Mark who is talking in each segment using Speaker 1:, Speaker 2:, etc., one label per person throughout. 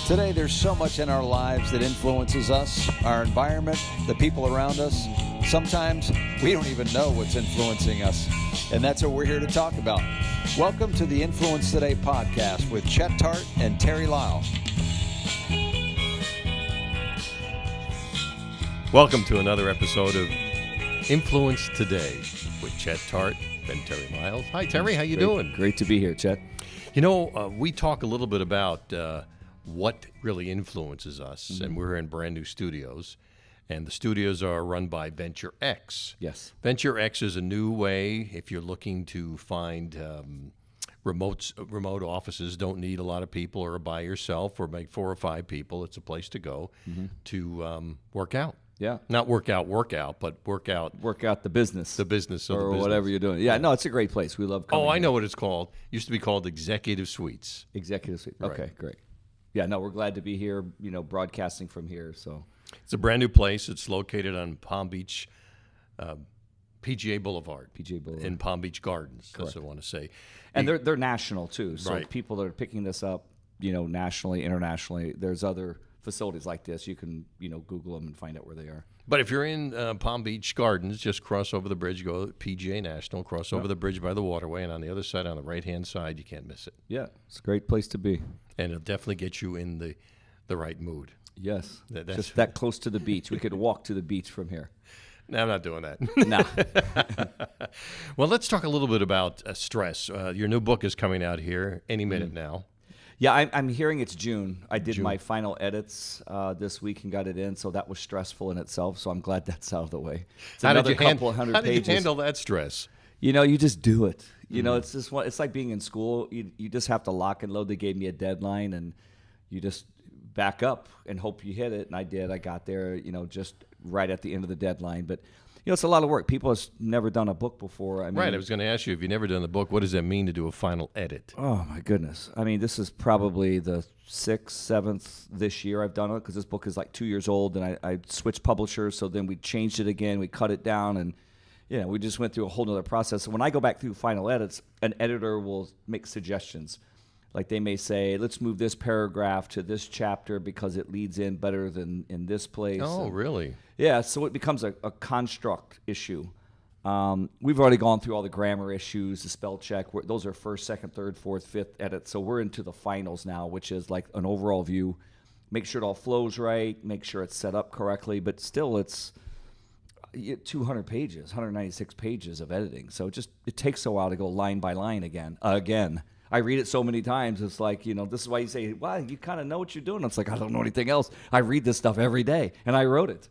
Speaker 1: Today, there's so much in our lives that influences us, our environment, the people around us. Sometimes we don't even know what's influencing us, and that's what we're here to talk about. Welcome to the Influence Today podcast with Chet Tart and Terry Lyles.
Speaker 2: Welcome to another episode of Influence Today with Chet Tart and Terry Lyles. Hi, Terry. How you doing?
Speaker 3: Great to be here, Chet.
Speaker 2: You know, we talk a little bit about what really influences us, and we're in brand new studios, and the studios are run by Venture X.
Speaker 3: Yes.
Speaker 2: Venture X is a new way if you're looking to find remote offices. Don't need a lot of people or by yourself or make 4 or 5 people. It's a place to go to work out.
Speaker 3: Yeah.
Speaker 2: Not work out, but work out
Speaker 3: the business.
Speaker 2: the business of
Speaker 3: or
Speaker 2: the business.
Speaker 3: whatever you're doing. Yeah, no, it's a great place. We love coming
Speaker 2: Oh, I
Speaker 3: here.
Speaker 2: know what it's called. Used to be called Executive Suites.
Speaker 3: Executive Suite.
Speaker 2: Right.
Speaker 3: Okay, great. Yeah, no, we're glad to be here, broadcasting from here. So
Speaker 2: It's a brand new place. It's located on Palm Beach, PGA Boulevard.
Speaker 3: PGA Boulevard.
Speaker 2: In Palm Beach Gardens,
Speaker 3: Correct.
Speaker 2: that's what I want to say.
Speaker 3: And they're national too. So
Speaker 2: Right.
Speaker 3: people that are picking this up, nationally, internationally, there's other facilities like this. You can, Google them and find out where they are.
Speaker 2: But if you're in Palm Beach Gardens, just cross over the bridge, go to PGA National, cross over the bridge by the waterway, and on the other side, on the right-hand side, you can't miss it.
Speaker 3: Yeah, it's a great place to be.
Speaker 2: And it'll definitely get you in the right mood.
Speaker 3: Yes,
Speaker 2: That's-
Speaker 3: just that close to the beach. We could walk to the beach from here.
Speaker 2: No, I'm not doing that.
Speaker 3: No.
Speaker 2: Well, let's talk a little bit about stress. Your new book is coming out here any minute now.
Speaker 3: Yeah, I'm hearing it's June. I did my final edits this week and got it in, so that was stressful in itself. So I'm glad that's out of the way. It's
Speaker 2: How did
Speaker 3: another
Speaker 2: you
Speaker 3: couple of hundred
Speaker 2: how
Speaker 3: pages.
Speaker 2: did you handle that stress?
Speaker 3: You just do it. It's just it's like being in school. You just have to lock and load. They gave me a deadline, and you just back up and hope you hit it. And I did. I got there, just right at the end of the deadline. But it's a lot of work. People have never done a book before. I
Speaker 2: was going to ask you, if you've never done the book, what does that mean to do a final edit?
Speaker 3: Oh, my goodness. This is probably the 6th, 7th this year I've done it, because this book is like 2 years old, and I switched publishers, so then we changed it again. We cut it down, and we just went through a whole other process. So when I go back through final edits, an editor will make suggestions. Like they may say, let's move this paragraph to this chapter because it leads in better than in this place.
Speaker 2: Oh, really?
Speaker 3: Yeah, so it becomes a construct issue. We've already gone through all the grammar issues, the spell check. Those are 1st, 2nd, 3rd, 4th, 5th edits. So we're into the finals now, which is like an overall view. Make sure it all flows right, make sure it's set up correctly. But still, it's 200 pages, 196 pages of editing. So it takes a while to go line by line again. I read it so many times, it's like, this is why you say, wow, you kind of know what you're doing. It's like, I don't know anything else. I read this stuff every day, and I wrote it.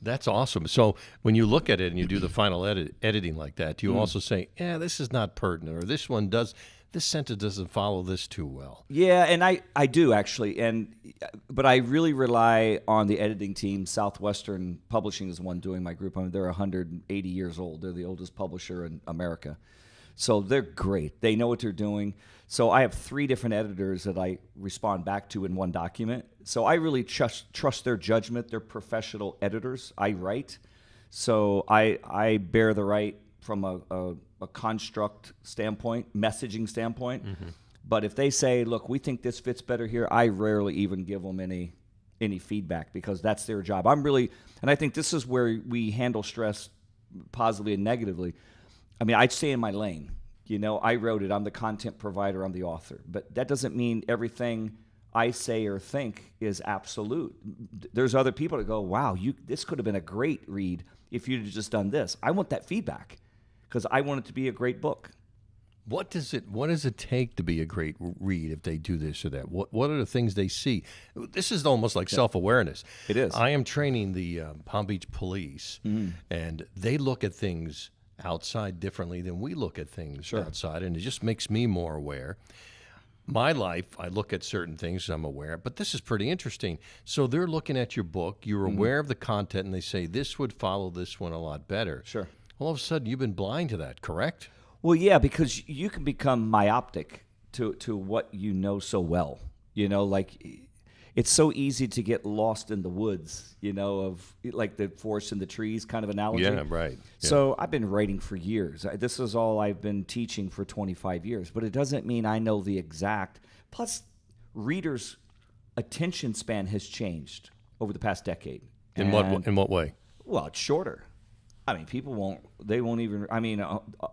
Speaker 2: That's awesome. So when you look at it and you do the final editing like that, do you also say, this is not pertinent, or this sentence doesn't follow this too well?
Speaker 3: Yeah, and I do actually, but I really rely on the editing team. Southwestern Publishing is the one doing my group. They're 180 years old. They're the oldest publisher in America. So they're great. They know what they're doing. So I have 3 different editors that I respond back to in one document. So I really trust their judgment. They're professional editors. I write. So I bear the right from a construct standpoint, messaging standpoint. But if they say, look, we think this fits better here, I rarely even give them any feedback, because that's their job. And I think this is where we handle stress positively and negatively. I'd stay in my lane. I wrote it. I'm the content provider. I'm the author. But that doesn't mean everything I say or think is absolute. There's other people that go, wow, this could have been a great read if you'd have just done this. I want that feedback, because I want it to be a great book.
Speaker 2: What does it take to be a great read if they do this or that? What are the things they see? This is almost like self-awareness.
Speaker 3: It is.
Speaker 2: I am training the Palm Beach police, and they look at things outside differently than we look at things outside, and it just makes me more aware. My life, I look at certain things I'm aware, but this is pretty interesting. So they're looking at your book, you're aware of the content, and they say, this would follow this one a lot better.
Speaker 3: Sure.
Speaker 2: All of a sudden, you've been blind to that, correct?
Speaker 3: Well, yeah, because you can become myopic to what you know so well. It's so easy to get lost in the woods, of like the forest and the trees kind of analogy.
Speaker 2: Yeah, right. Yeah.
Speaker 3: So I've been writing for years. This is all I've been teaching for 25 years. But it doesn't mean I know the exact. Plus, readers attention span has changed over the past decade.
Speaker 2: In what way?
Speaker 3: Well, it's shorter. I mean, people won't even,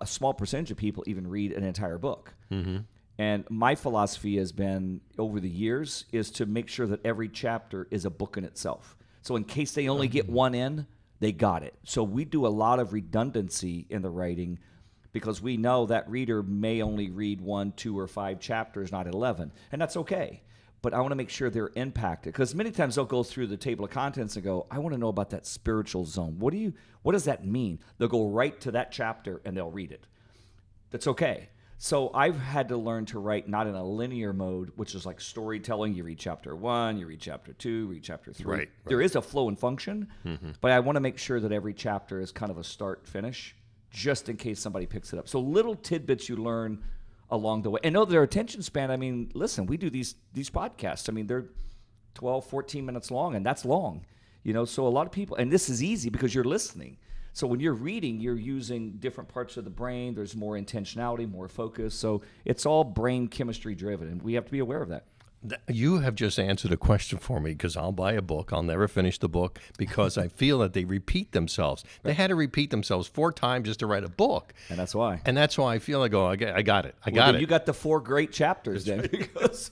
Speaker 3: a small percentage of people even read an entire book. Mm-hmm. And my philosophy has been, over the years, is to make sure that every chapter is a book in itself. So in case they only get one in, they got it. So we do a lot of redundancy in the writing because we know that reader may only read 1, 2, or 5 chapters, not 11. And that's okay. But I want to make sure they're impacted, because many times they'll go through the table of contents and go, I want to know about that spiritual zone. What does that mean? They'll go right to that chapter and they'll read it. That's okay. So I've had to learn to write not in a linear mode, which is like storytelling. You read chapter 1, you read chapter 2, read chapter 3.
Speaker 2: Right.
Speaker 3: There is a flow and function, but I want to make sure that every chapter is kind of a start-finish, just in case somebody picks it up. So little tidbits you learn along the way. And know their attention span, listen, we do these podcasts. They're 12, 14 minutes long, and that's long. So a lot of people, and this is easy because you're listening. So when you're reading, you're using different parts of the brain. There's more intentionality, more focus. So it's all brain chemistry driven, and we have to be aware of that.
Speaker 2: You have just answered a question for me, because I'll buy a book. I'll never finish the book because I feel that they repeat themselves. They had to repeat themselves 4 times just to write a book.
Speaker 3: And that's why.
Speaker 2: And that's why I feel like, I got it. I
Speaker 3: Well,
Speaker 2: got
Speaker 3: then
Speaker 2: it.
Speaker 3: you got the 4 great chapters then, because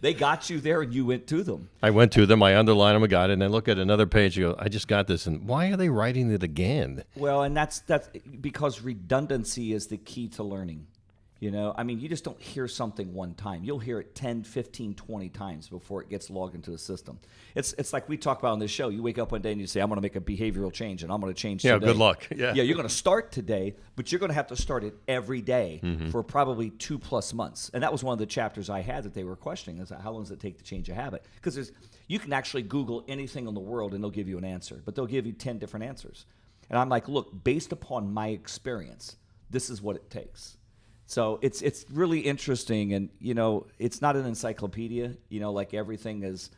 Speaker 3: they got you there and you went to them.
Speaker 2: I went to them, I underlined them, I got it, and I look at another page and go, I just got this. And why are they writing it again?
Speaker 3: Well, and that's because redundancy is the key to learning. You just don't hear something one time. You'll hear it 10, 15, 20 times before it gets logged into the system. It's like we talk about on this show. You wake up one day and you say, I'm going to make a behavioral change, and I'm going to change today.
Speaker 2: Yeah, good luck. Yeah,
Speaker 3: you're going to start today, but you're going to have to start it every day for probably 2+ months. And that was one of the chapters I had that they were questioning, is how long does it take to change a habit? Because you can actually Google anything in the world and they'll give you an answer, but they'll give you 10 different answers. And I'm like, look, based upon my experience, this is what it takes. So it's really interesting, and it's not an encyclopedia. Like everything is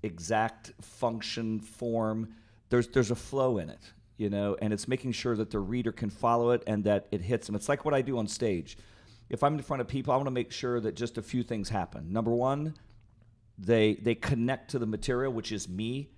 Speaker 3: exact function, form. There's a flow in it, and it's making sure that the reader can follow it and that it hits them. It's like what I do on stage. If I'm in front of people, I want to make sure that just a few things happen. Number one, they connect to the material, which is me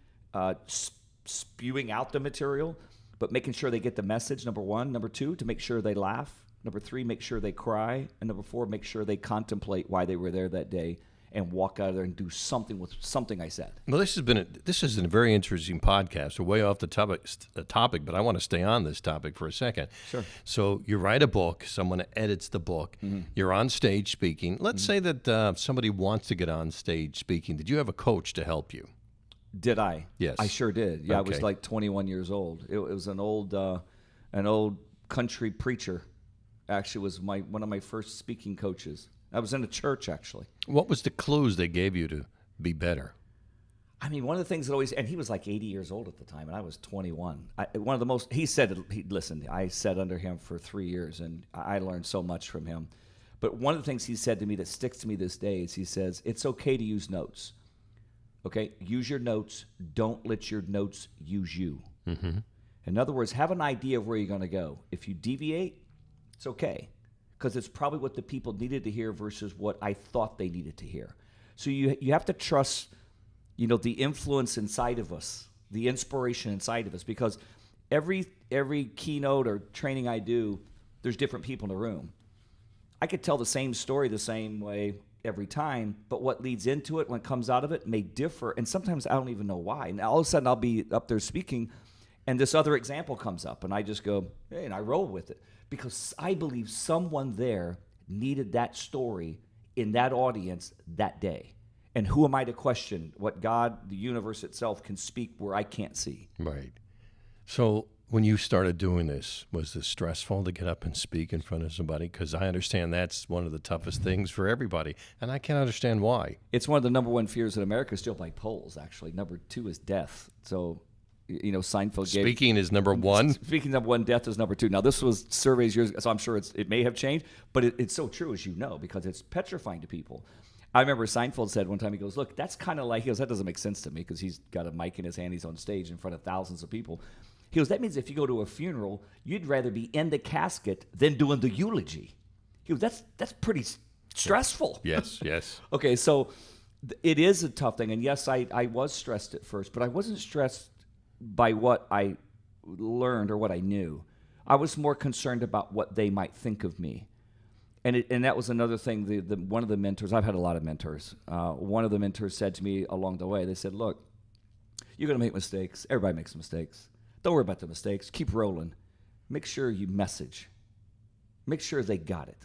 Speaker 3: spewing out the material, but making sure they get the message. Number one. Number two, to make sure they laugh. Number 3, make sure they cry. And number 4, make sure they contemplate why they were there that day and walk out of there and do something with something I said.
Speaker 2: Well, this has been a very interesting podcast. We're way off the topic, but I want to stay on this topic for a second.
Speaker 3: Sure.
Speaker 2: So you write a book, someone edits the book, you're on stage speaking. Let's say that somebody wants to get on stage speaking. Did you have a coach to help you?
Speaker 3: Did I?
Speaker 2: Yes.
Speaker 3: I sure did. Yeah,
Speaker 2: Okay.
Speaker 3: I was like 21 years old. It was an old country preacher. Actually, was one of my first speaking coaches. I was in a church, actually.
Speaker 2: What was the clues they gave you to be better?
Speaker 3: One of the things that always, and he was like 80 years old at the time, and I was 21. I sat under him for 3 years, and I learned so much from him. But one of the things he said to me that sticks to me this day is he says, it's okay to use notes. Okay? Use your notes. Don't let your notes use you. Mm-hmm. In other words, have an idea of where you're going to go. If you deviate, it's okay, because it's probably what the people needed to hear versus what I thought they needed to hear. So you have to trust, the influence inside of us, the inspiration inside of us, because every keynote or training I do, there's different people in the room. I could tell the same story the same way every time, but what leads into it, when it comes out of it, may differ, and sometimes I don't even know why. And all of a sudden I'll be up there speaking, and this other example comes up, and I just go, hey, and I roll with it. Because I believe someone there needed that story in that audience that day. And who am I to question what God, the universe itself, can speak where I can't see?
Speaker 2: Right. So when you started doing this, was this stressful to get up and speak in front of somebody? Because I understand that's one of the toughest things for everybody, and I can't understand why.
Speaker 3: It's one of the number 1 fears in America, still by polls, actually. Number 2 is death. So Seinfeld gave...
Speaker 2: Speaking is number 1?
Speaker 3: Speaking number 1, death is number 2. Now, this was surveys years ago, so I'm sure it may have changed, but it's so true, as you know, because it's petrifying to people. I remember Seinfeld said one time, he goes, look, that's kind of like... He goes, that doesn't make sense to me, because he's got a mic in his hand, he's on stage in front of thousands of people. He goes, that means if you go to a funeral, you'd rather be in the casket than doing the eulogy. He goes, that's pretty stressful.
Speaker 2: Yes, yes.
Speaker 3: Okay, so... It is a tough thing. And yes, I was stressed at first, but I wasn't stressed by what I learned or what I knew. I was more concerned about what they might think of me. And that was another thing. One of the mentors, I've had a lot of mentors. One of the mentors said to me along the way, they said, look, you're going to make mistakes. Everybody makes mistakes. Don't worry about the mistakes. Keep rolling. Make sure you message. Make sure they got it.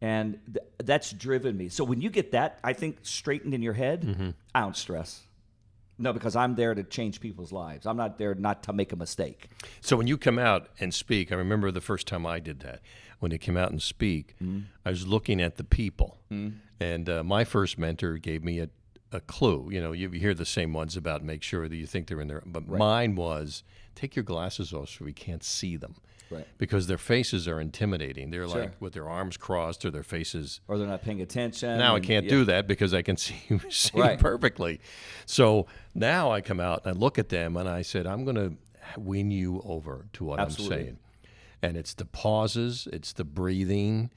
Speaker 3: And that's driven me. So when you get that, I think, straightened in your head, I don't stress. No, because I'm there to change people's lives. I'm not there not to make a mistake.
Speaker 2: So when you come out and speak, I remember the first time I did that. When you came out and speak, I was looking at the people. And my first mentor gave me a clue. You know, you hear the same ones about make sure that you think they're in there. But mine was, take your glasses off so we can't see them.
Speaker 3: Right.
Speaker 2: Because their faces are intimidating. They're like with their arms crossed or their faces.
Speaker 3: Or they're not paying attention.
Speaker 2: Now I can't do that because I can see you perfectly. So now I come out and I look at them and I said, I'm going to win you over to what I'm saying. And it's the pauses, it's the breathing,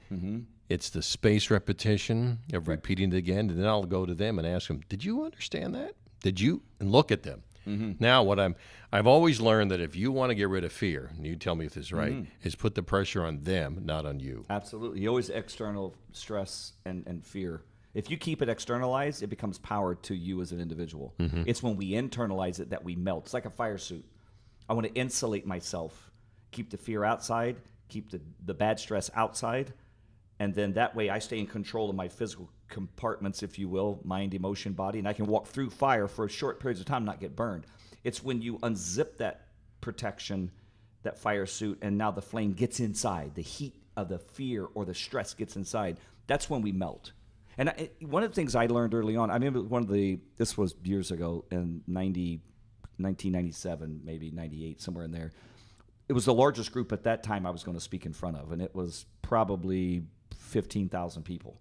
Speaker 2: it's the space repetition of repeating it again. And then I'll go to them and ask them, did you understand that? Did you? And look at them. Now, I've always learned that if you want to get rid of fear, and you tell me if this is right, is put the pressure on them, not on you.
Speaker 3: Absolutely. You always external stress and fear. If you keep it externalized, it becomes power to you as an individual. It's when we internalize it that we melt. It's like a fire suit. I want to insulate myself, keep the fear outside, keep the bad stress outside, and then that way I stay in control of my physical compartments, if you will, mind, emotion, body, and I can walk through fire for short periods of time and not get burned. It's when you unzip that protection, that fire suit, and now the flame gets inside. The heat of the fear or the stress gets inside. That's when we melt. And one of the things I learned early on, I remember this was years ago in 1997, maybe 98, somewhere in there. It was the largest group at that time I was going to speak in front of, and it was probably 15,000 people.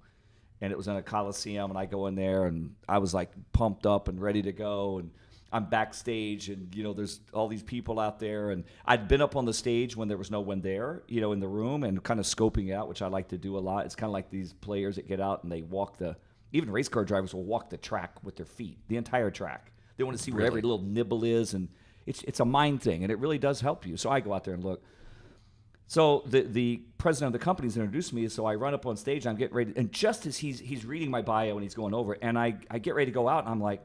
Speaker 3: And it was in a Coliseum, and I go in there, and I was like pumped up and ready to go, and I'm backstage, and there's all these people out there, and I'd been up on the stage when there was no one there, in the room, and kind of scoping out, which I like to do a lot. It's kind of like these players that get out and they walk even race car drivers will walk the track with their feet, the entire track. They want to see where every little nibble is, and it's a mind thing, and it really does help you. So I go out there and look. So the president of the company's introduced me, so I run up on stage, and I'm getting ready, and just as he's reading my bio and he's going over it, and I get ready to go out, and I'm like,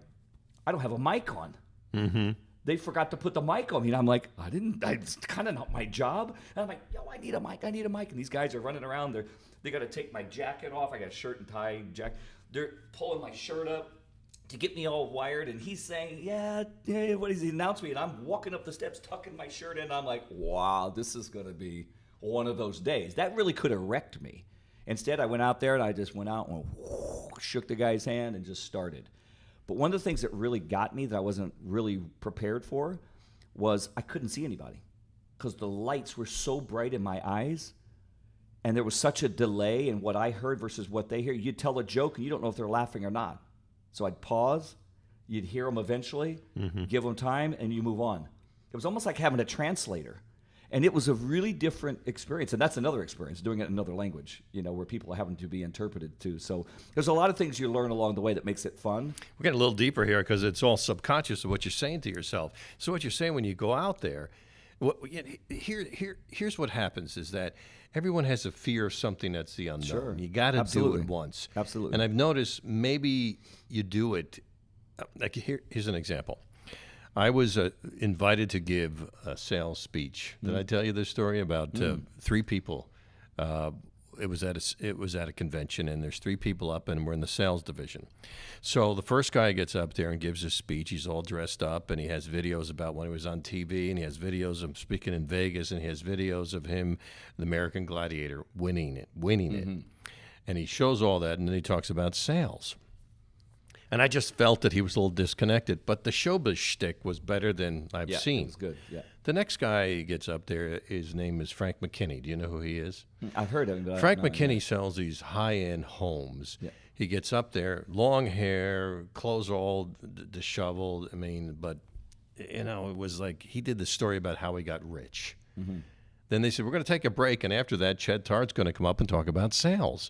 Speaker 3: I don't have a mic on. They forgot to put the mic on me, and I'm like, it's kind of not my job. And I'm like, I need a mic. And these guys are running around. They got to take my jacket off. I got a shirt and tie jacket. They're pulling my shirt up to get me all wired, and he's saying, yeah, what is he announced me, and I'm walking up the steps, tucking my shirt in, and I'm like, wow, this is going to be one of those days. That really could have wrecked me. Instead, I went out there, and I just went out and shook the guy's hand and just started. But one of the things that really got me that I wasn't really prepared for was I couldn't see anybody because the lights were so bright in my eyes, and there was such a delay in what I heard versus what they hear. You'd tell a joke, and you don't know if they're laughing or not. So I'd pause, you'd hear them eventually, give them time, and you move on. It was almost like having a translator. And it was a really different experience. And that's another experience, doing it in another language, where people are having to be interpreted too. So there's a lot of things you learn along the way that makes it fun.
Speaker 2: We're getting a little deeper here because it's all subconscious of what you're saying to yourself. So what you're saying when you go out there, here's what happens is that everyone has a fear of something that's the unknown.
Speaker 3: Sure.
Speaker 2: You got to do it once.
Speaker 3: Absolutely.
Speaker 2: And I've noticed maybe you do it. Like here's an example. I was invited to give a sales speech. Did I tell you this story about 3 people? It was at a convention, and there's 3 people up, and we're in the sales division. So the first guy gets up there and gives his speech. He's all dressed up, and he has videos about when he was on TV, and he has videos of him speaking in Vegas, and he has videos of him, the American Gladiator, winning it. And he shows all that, and then he talks about sales. And I just felt that he was a little disconnected, but the showbiz shtick was better than I've seen.
Speaker 3: It was good. Yeah.
Speaker 2: The next guy gets up there, his name is Frank McKinney. Do you know who he is?
Speaker 3: I've heard of him. But
Speaker 2: Frank McKinney sells these high-end homes. Yeah. He gets up there, long hair, clothes all disheveled. But it was like he did the story about how he got rich. Then they said, we're going to take a break, and after that, Chet Tart's going to come up and talk about sales.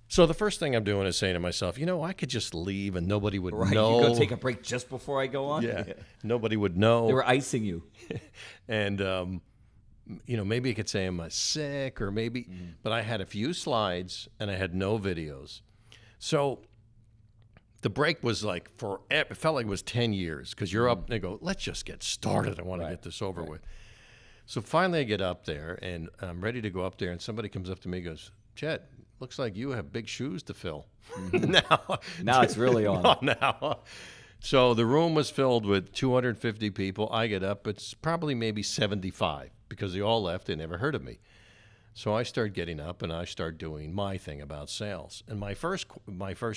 Speaker 2: So the first thing I'm doing is saying to myself, I could just leave and nobody would
Speaker 3: Right,
Speaker 2: know.
Speaker 3: you go take a break just before I go on?
Speaker 2: Yeah, nobody would know.
Speaker 3: They were icing you.
Speaker 2: And, maybe I could say I'm sick or maybe, but I had a few slides and I had no videos. So the break was like it felt like it was 10 years because you're up and they go, let's just get started. I want to get this over with. So finally I get up there and I'm ready to go up there and somebody comes up to me and goes, Chet, looks like you have big shoes to fill.
Speaker 3: Now it's really on.
Speaker 2: Now. So the room was filled with 250 people. I get up, it's probably maybe 75 because they all left. They never heard of me. So I start getting up and I start doing my thing about sales. And my first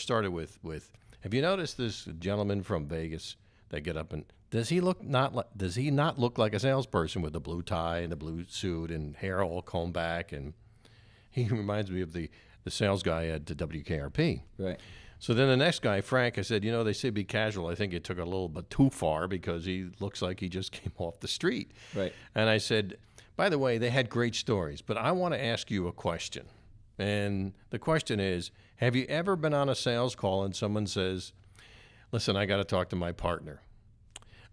Speaker 2: started with have you noticed this gentleman from Vegas that get up and does he not look like a salesperson with the blue tie and the blue suit and hair all combed back? And he reminds me of the sales guy at the WKRP.
Speaker 3: Right.
Speaker 2: So then the next guy, Frank, I said, they say be casual. I think it took a little bit too far because he looks like he just came off the street.
Speaker 3: Right.
Speaker 2: And I said, by the way, they had great stories, but I want to ask you a question. And the question is, have you ever been on a sales call and someone says, listen, I got to talk to my partner.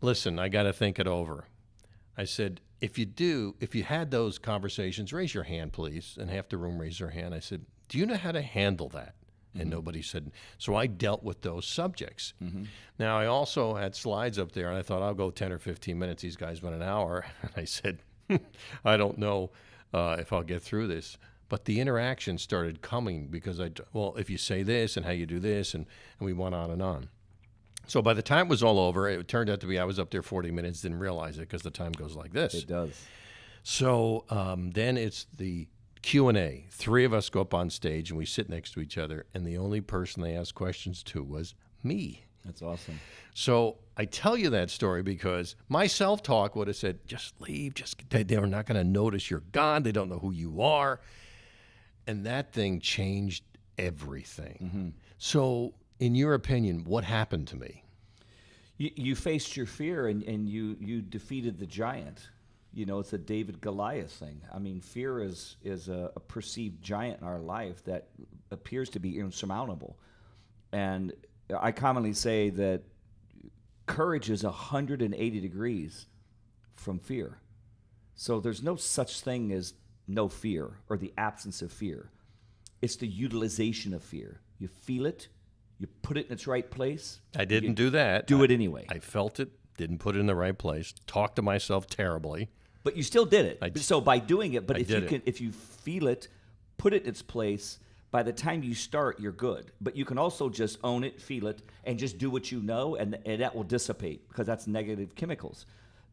Speaker 2: Listen, I got to think it over. I said, if you had those conversations, raise your hand, please. And half the room raised their hand. I said, do you know how to handle that? And nobody said. So I dealt with those subjects. Now, I also had slides up there, and I thought, I'll go 10 or 15 minutes. These guys went an hour. And I said, I don't know if I'll get through this. But the interaction started coming because if you say this and how you do this, and we went on and on. So by the time it was all over, it turned out to be I was up there 40 minutes, didn't realize it because the time goes like this.
Speaker 3: It does.
Speaker 2: So then it's the Q&A. 3 of us go up on stage and we sit next to each other, and the only person they asked questions to was me.
Speaker 3: That's awesome.
Speaker 2: So I tell you that story because my self-talk would have said, just leave, they're not going to notice you're gone, they don't know who you are. And that thing changed everything. So in your opinion, what happened to me?
Speaker 3: You faced your fear and you defeated the giant. It's a David Goliath thing. I mean, fear is a perceived giant in our life that appears to be insurmountable. And I commonly say that courage is 180 degrees from fear. So there's no such thing as no fear or the absence of fear. It's the utilization of fear. You feel it, you put it in its right place.
Speaker 2: I didn't do that.
Speaker 3: Do it anyway.
Speaker 2: I felt it, didn't put it in the right place, talked to myself terribly.
Speaker 3: But you still did it. So by doing it, but if you feel it, put it in its place, by the time you start, you're good. But you can also just own it, feel it, and just do what you know, and that will dissipate because that's negative chemicals.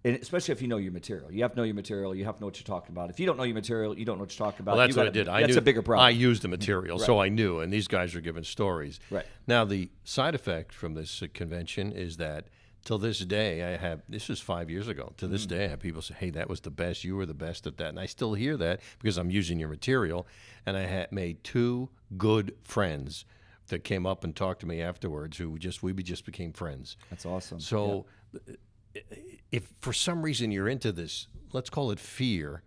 Speaker 3: And especially if you know your material. You have to know your material. You have to know what you're talking about. If you don't know your material, you don't know what you're talking about.
Speaker 2: Well, that's what I did.
Speaker 3: That's a bigger problem.
Speaker 2: I used the material, so I knew, and these guys were giving stories.
Speaker 3: Right.
Speaker 2: Now, the side effect from this convention is that till this day, this was 5 years ago, to this day I have people say, hey, that was the best, you were the best at that. And I still hear that because I'm using your material. And I had made 2 good friends that came up and talked to me afterwards we just became friends.
Speaker 3: That's awesome.
Speaker 2: So if for some reason you're into this, let's call it fear,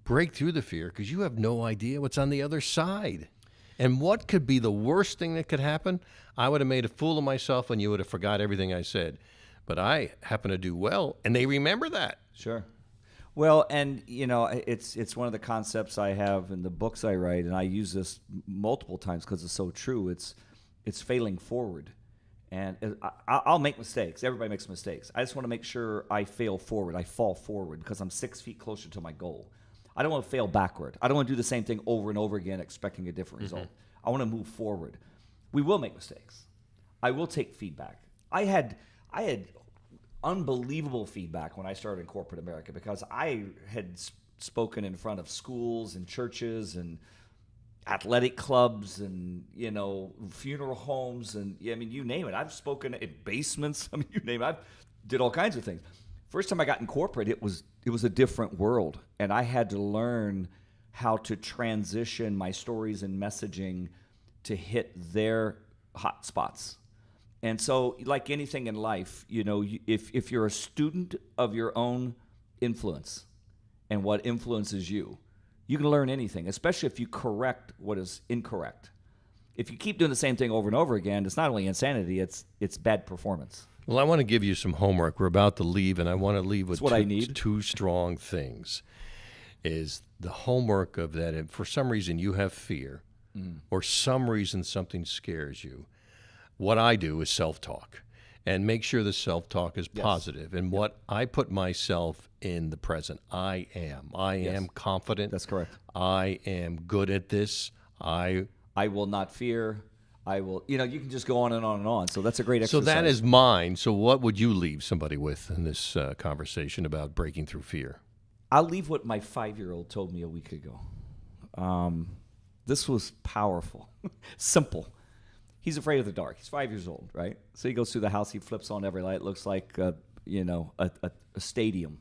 Speaker 2: break through the fear because you have no idea what's on the other side. And what could be the worst thing that could happen? I would have made a fool of myself and you would have forgot everything I said. But I happen to do well, and they remember that.
Speaker 3: Sure. Well, and it's one of the concepts I have in the books I write, and I use this multiple times because it's so true. It's failing forward, and I'll make mistakes. Everybody makes mistakes. I just want to make sure I fail forward. I fall forward because I'm 6 feet closer to my goal. I don't want to fail backward. I don't want to do the same thing over and over again, expecting a different result. I want to move forward. We will make mistakes. I will take feedback. I had unbelievable feedback when I started in corporate America because I had spoken in front of schools and churches and athletic clubs and funeral homes and you name it. I've spoken in basements. I mean, you name it. I did all kinds of things. First time I got in corporate, it was a different world, and I had to learn how to transition my stories and messaging to hit their hot spots. And so, like anything in life, if you're a student of your own influence and what influences you, you can learn anything, especially if you correct what is incorrect. If you keep doing the same thing over and over again, it's not only insanity, it's bad performance.
Speaker 2: Well, I want to give you some homework. We're about to leave, and I want to leave with
Speaker 3: two
Speaker 2: strong things. Is the homework of that if for some reason you have fear or some reason something scares you, what I do is self-talk and make sure the self-talk is positive. And what I put myself in the present. I am confident.
Speaker 3: That's correct.
Speaker 2: I am good at this. I
Speaker 3: will not fear. I will, you can just go on and on and on. So that's a great exercise.
Speaker 2: So that is mine. So what would you leave somebody with in this conversation about breaking through fear?
Speaker 3: I'll leave what my 5-year-old told me a week ago. This was powerful. Simple. He's afraid of the dark. He's 5 years old, right? So he goes through the house. He flips on every light. It looks like, a stadium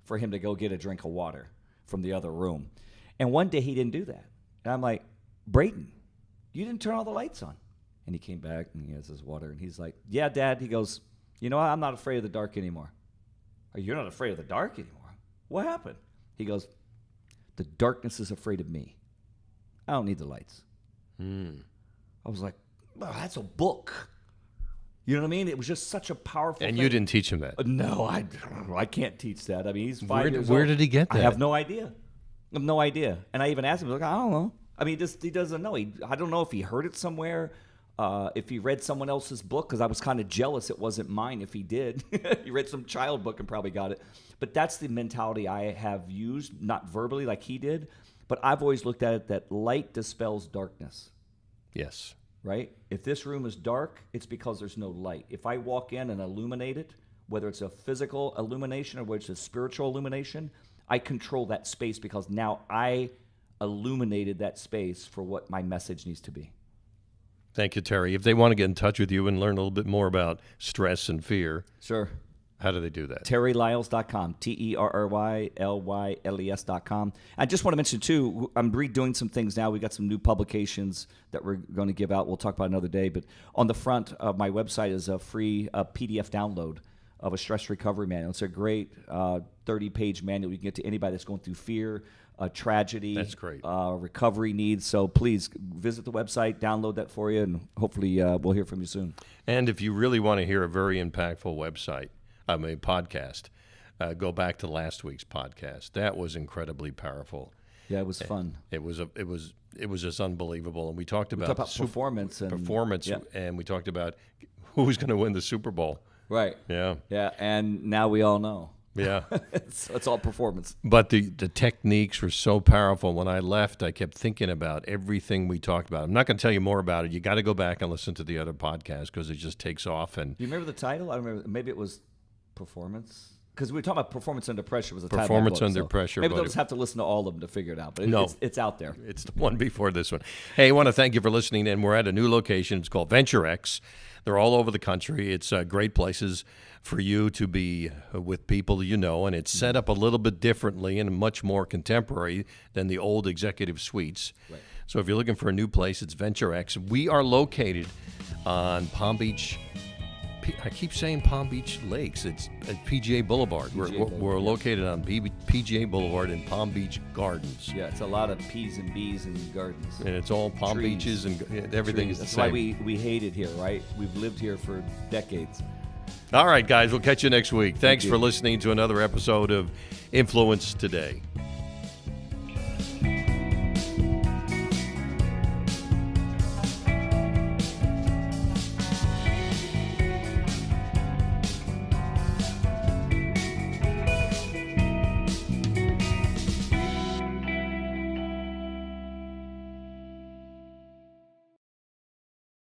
Speaker 3: for him to go get a drink of water from the other room. And one day he didn't do that. And I'm like, Brayden, you didn't turn all the lights on. And he came back and he has his water. And he's like, yeah, Dad. He goes, you know what? I'm not afraid of the dark anymore. You're not afraid of the dark anymore? What happened? He goes, the darkness is afraid of me. I don't need the lights. I was like, oh, that's a book. You know what I mean? It was just such a powerful
Speaker 2: And
Speaker 3: thing.
Speaker 2: you didn't teach him that?
Speaker 3: No, I can't teach that. I mean, he's 5 years old.
Speaker 2: Where did he get that?
Speaker 3: I have no idea. I have no idea. And I even asked him, like, I don't know. I mean, he doesn't know. I don't know if he heard it somewhere, if he read someone else's book, because I was kind of jealous it wasn't mine if he did. He read some child book and probably got it. But that's the mentality I have used, not verbally like he did, but I've always looked at it that light dispels darkness.
Speaker 2: Yes.
Speaker 3: Right? If this room is dark, it's because there's no light. If I walk in and illuminate it, whether it's a physical illumination or whether it's a spiritual illumination, I control that space because now I illuminated that space for what my message needs to be.
Speaker 2: Thank you, Terry. If they want to get in touch with you and learn a little bit more about stress and fear,
Speaker 3: sure.
Speaker 1: How do they do that?
Speaker 3: TerryLyles.com, TerryLyles.com. I just want to mention, too, I'm redoing some things now. We've got some new publications that we're going to give out. We'll talk about another day. But on the front of my website is a free PDF download of a stress recovery manual. It's a great 30-page manual you can get to anybody that's going through fear, tragedy,
Speaker 2: that's great.
Speaker 3: Recovery needs. So please visit the website, download that for you, and hopefully we'll hear from you soon.
Speaker 2: And if you really want to hear a very impactful podcast, go back to last week's podcast. That was incredibly powerful.
Speaker 3: Yeah, it was fun.
Speaker 2: It was just unbelievable. And we talked about
Speaker 3: performance,
Speaker 2: yeah. And we talked about who's going to win the Super Bowl.
Speaker 3: Right.
Speaker 2: Yeah.
Speaker 3: Yeah, and now we all know.
Speaker 2: Yeah.
Speaker 3: it's all performance.
Speaker 2: But the techniques were so powerful. When I left, I kept thinking about everything we talked about. I'm not going to tell you more about it. You got to go back and listen to the other podcast because it just takes off. And
Speaker 3: do you remember the title? I don't remember. Maybe it was Performance. Because we were talking about Performance Under Pressure was the title.
Speaker 2: Performance Under Pressure.
Speaker 3: Maybe they'll just have to listen to all of them to figure it out. But it's out there.
Speaker 2: It's the one before this one. Hey, I want to thank you for listening. And we're at a new location. It's called Venture X. They're all over the country. It's great places for you to be with people you know, and it's set up a little bit differently and much more contemporary than the old executive suites. Right. So if you're looking for a new place, it's Venture X. We are located on Palm Beach. I keep saying Palm Beach Lakes. It's at PGA Boulevard. We're located on PGA Boulevard in Palm Beach Gardens.
Speaker 3: Yeah, it's a lot of P's and B's and gardens.
Speaker 2: And it's all Palm Beaches and everything is the same.
Speaker 3: That's why we hate it here, right? We've lived here for decades.
Speaker 2: All right, guys, we'll catch you next week. Thanks for listening to another episode of Influence Today.